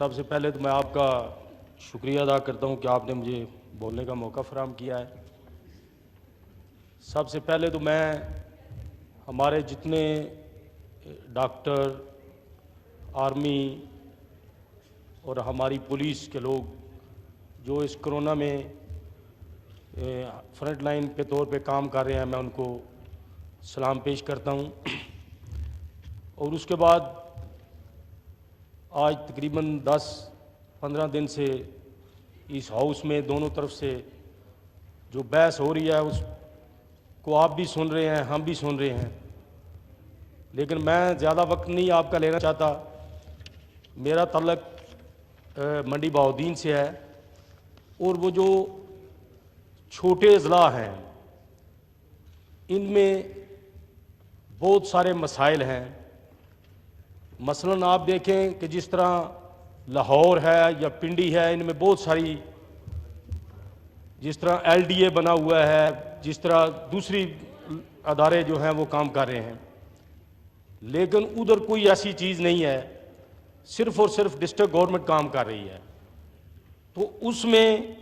सबसे पहले तो मैं आपका शुक्रिया अदा करता हूं कि आपने मुझे बोलने का मौका फराहम किया है। सबसे पहले तो मैं हमारे जितने डॉक्टर, आर्मी और हमारी पुलिस के लोग जो इस कोरोना में फ्रंट लाइन पे तौर पे काम कर रहे हैं, मैं उनको सलाम पेश करता हूं। और उसके बाद आज तकरीबन 10-15 दिन से इस हाउस में दोनों तरफ से जो बहस हो रही है उसको आप भी सुन रहे हैं, हम भी सुन रहे हैं। लेकिन मैं ज़्यादा वक्त नहीं आपका लेना चाहता। मेरा तल्लक मंडी बहाउद्दीन से है और वो जो छोटे अजला हैं इनमें बहुत सारे मसाइल हैं। मसलन आप देखें कि जिस तरह लाहौर है या पिंडी है, इनमें बहुत सारी, जिस तरह LDA बना हुआ है, जिस तरह दूसरी अदारे जो हैं वो काम कर रहे हैं, लेकिन उधर कोई ऐसी चीज़ नहीं है, सिर्फ और सिर्फ डिस्ट्रिक्ट गवर्नमेंट काम कर रही है। तो उसमें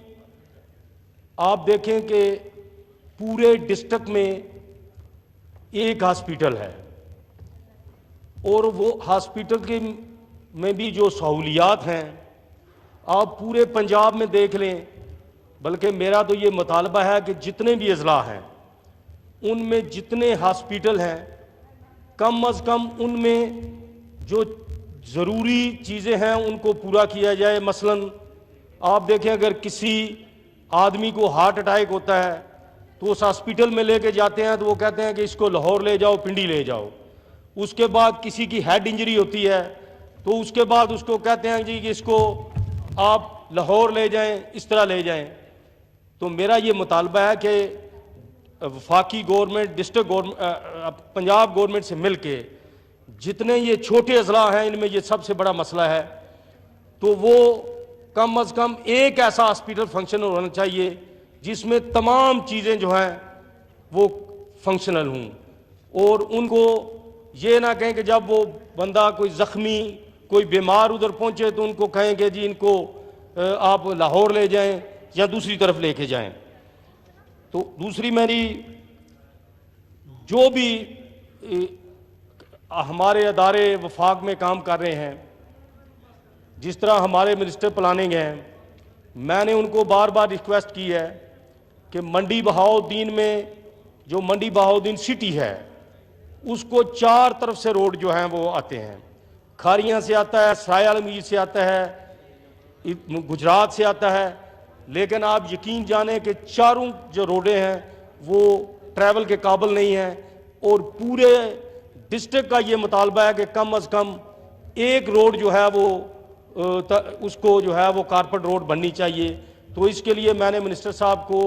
आप देखें कि पूरे डिस्ट्रिक्ट में एक हॉस्पिटल है और वो हॉस्पिटल के में भी जो सहूलियात हैं आप पूरे पंजाब में देख लें। बल्कि मेरा तो ये मुतालबा है कि जितने भी अजला हैं उनमें जितने हॉस्पिटल हैं कम अज़ कम उनमें जो ज़रूरी चीज़ें हैं उनको पूरा किया जाए। मसलन आप देखें, अगर किसी आदमी को हार्ट अटैक होता है तो उस हॉस्पिटल में लेके जाते हैं तो वो कहते हैं कि इसको लाहौर ले जाओ, पिंडी ले जाओ। उसके बाद किसी की हेड इंजरी होती है तो उसके बाद उसको कहते हैं जी कि इसको आप लाहौर ले जाएं, इस तरह ले जाएं। तो मेरा ये मुतालबा है कि वफाकी government, district government, Punjab government से मिल के जितने ये छोटे अजला हैं इनमें ये सबसे बड़ा मसला है, तो वो कम अज़ कम एक ऐसा हॉस्पिटल फंक्शनल होना चाहिए जिसमें तमाम चीज़ें जो हैं वो फंक्शनल हों। और उनको ये ना कहें कि जब वो बंदा कोई ज़ख्मी, कोई बीमार उधर पहुंचे तो उनको कहें कि जी इनको आप लाहौर ले जाएं या दूसरी तरफ लेके जाएं। तो दूसरी मेरी, जो भी हमारे अदारे वफाक में काम कर रहे हैं, जिस तरह हमारे मिनिस्टर प्लानिंग हैं, मैंने उनको बार बार रिक्वेस्ट की है कि मंडी बहाउद्दीन में जो मंडी बहाउद्दीन सिटी है उसको 4 तरफ से रोड जो हैं वो आते हैं। खारियां से आता है, सराय आलमगीर से आता है, गुजरात से आता है। लेकिन आप यकीन जाने कि चारों जो रोडें हैं वो ट्रैवल के काबिल नहीं हैं। और पूरे डिस्ट्रिक्ट का ये मुतालबा है कि कम अज़ कम एक रोड जो है वो उसको जो है वो कारपेट रोड बननी चाहिए। तो इसके लिए मैंने मिनिस्टर साहब को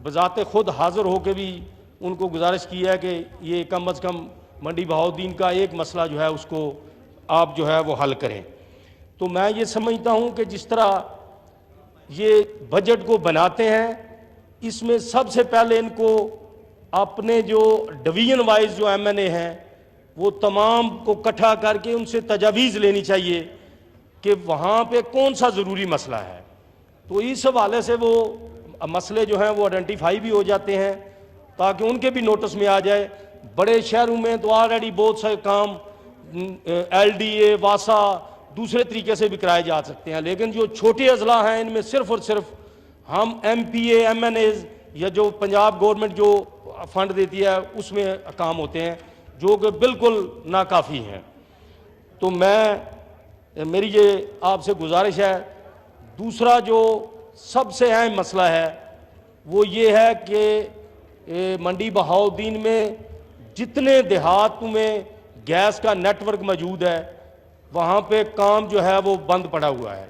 बजाते खुद हाज़िर होकर भी उनको गुजारिश की है कि ये कम अज़ कम मंडी बहाउद्दीन का एक मसला जो है उसको आप जो है वो हल करें। तो मैं ये समझता हूँ कि जिस तरह ये बजट को बनाते हैं, इसमें सबसे पहले इनको अपने जो डिवीज़न वाइज जो MNA हैं वो तमाम को इकट्ठा करके उनसे तजावीज़ लेनी चाहिए कि वहाँ पे कौन सा ज़रूरी मसला है। तो इस हवाले से वो मसले जो हैं वो आइडेंटिफाई भी हो जाते हैं ताकि उनके भी नोटिस में आ जाए। बड़े शहरों में तो ऑलरेडी बहुत सारे काम LDA, वासा दूसरे तरीके से भी कराए जा सकते हैं, लेकिन जो छोटे अजला हैं इनमें सिर्फ और सिर्फ हम MPA, MNAs या जो पंजाब गवर्नमेंट जो फंड देती है उसमें काम होते हैं जो कि बिल्कुल नाकाफ़ी हैं। तो मेरी ये आपसे गुजारिश है। दूसरा जो सबसे अहम मसला है वो ये है कि मंडी बहाउद्दीन में जितने देहातों में गैस का नेटवर्क मौजूद है वहाँ पे काम जो है वो बंद पड़ा हुआ है।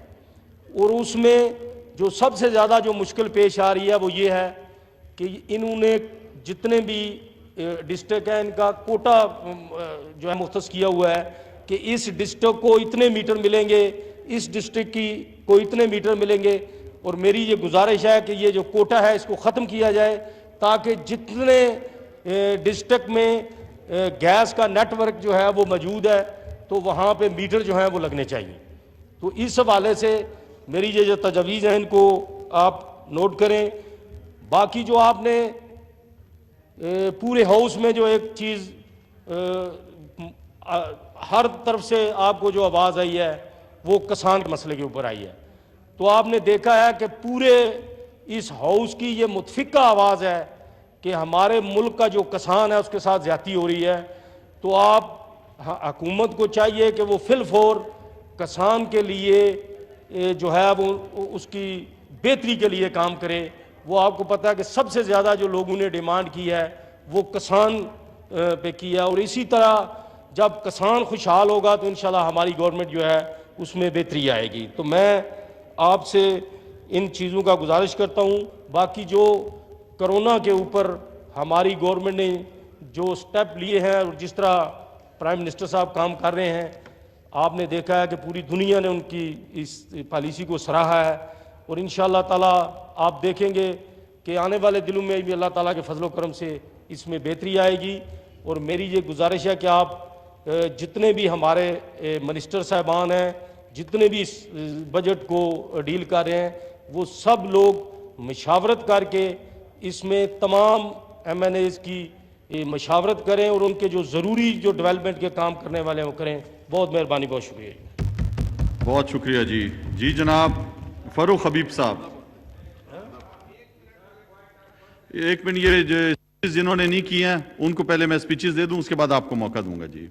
और उसमें जो सबसे ज़्यादा जो मुश्किल पेश आ रही है वो ये है कि इन्होंने जितने भी डिस्ट्रिक्ट हैं इनका कोटा जो है मुख्तस किया हुआ है कि इस डिस्ट्रिक्ट को इतने मीटर मिलेंगे, इस डिस्ट्रिक्ट की को इतने मीटर मिलेंगे। और मेरी ये गुजारिश है कि ये जो कोटा है इसको ख़त्म किया जाए ताकि जितने डिस्ट्रिक्ट में गैस का नेटवर्क जो है वो मौजूद है तो वहाँ पे मीटर जो हैं वो लगने चाहिए। तो इस हवाले से मेरी ये जो तजवीज़ हैं इनको आप नोट करें। बाकी जो आपने पूरे हाउस में जो एक चीज़ हर तरफ से आपको जो आवाज़ आई है वो किसान के मसले के ऊपर आई है। तो आपने देखा है कि पूरे इस हाउस की ये मुतफिका आवाज़ है कि हमारे मुल्क का जो किसान है उसके साथ ज़्यादती हो रही है। तो आप हुकूमत को चाहिए कि वो फिलफौर किसान के लिए जो है वो उसकी बेहतरी के लिए काम करे। वो आपको पता है कि सबसे ज़्यादा जो लोगों ने डिमांड की है वो किसान पे की है, और इसी तरह जब किसान खुशहाल होगा तो इंशाल्लाह हमारी गवर्नमेंट जो है उसमें बेहतरी आएगी। तो मैं आपसे इन चीज़ों का गुजारिश करता हूँ। बाकी जो कोरोना के ऊपर हमारी गवर्नमेंट ने जो स्टेप लिए हैं और जिस तरह प्राइम मिनिस्टर साहब काम कर रहे हैं, आपने देखा है कि पूरी दुनिया ने उनकी इस पॉलिसी को सराहा है। और इंशाअल्लाह ताला आप देखेंगे कि आने वाले दिनों में भी अल्लाह ताला के फजलो करम से इसमें बेहतरी आएगी। और मेरी ये गुजारिश है कि आप जितने भी हमारे मिनिस्टर साहबान हैं, जितने भी इस बजट को डील कर रहे हैं, वो सब लोग मशावरत करके इसमें तमाम MNAs की मशावरत करें और उनके जो ज़रूरी जो डेवलपमेंट के काम करने वाले हैं वो करें। बहुत मेहरबानी, बहुत शुक्रिया। बहुत शुक्रिया जी। जी जनाब फ़ारूक हबीब साहब, एक मिनट, ये जो जिन्होंने नहीं किए हैं उनको पहले मैं स्पीचेस दे दूं, उसके बाद आपको मौका दूंगा जी।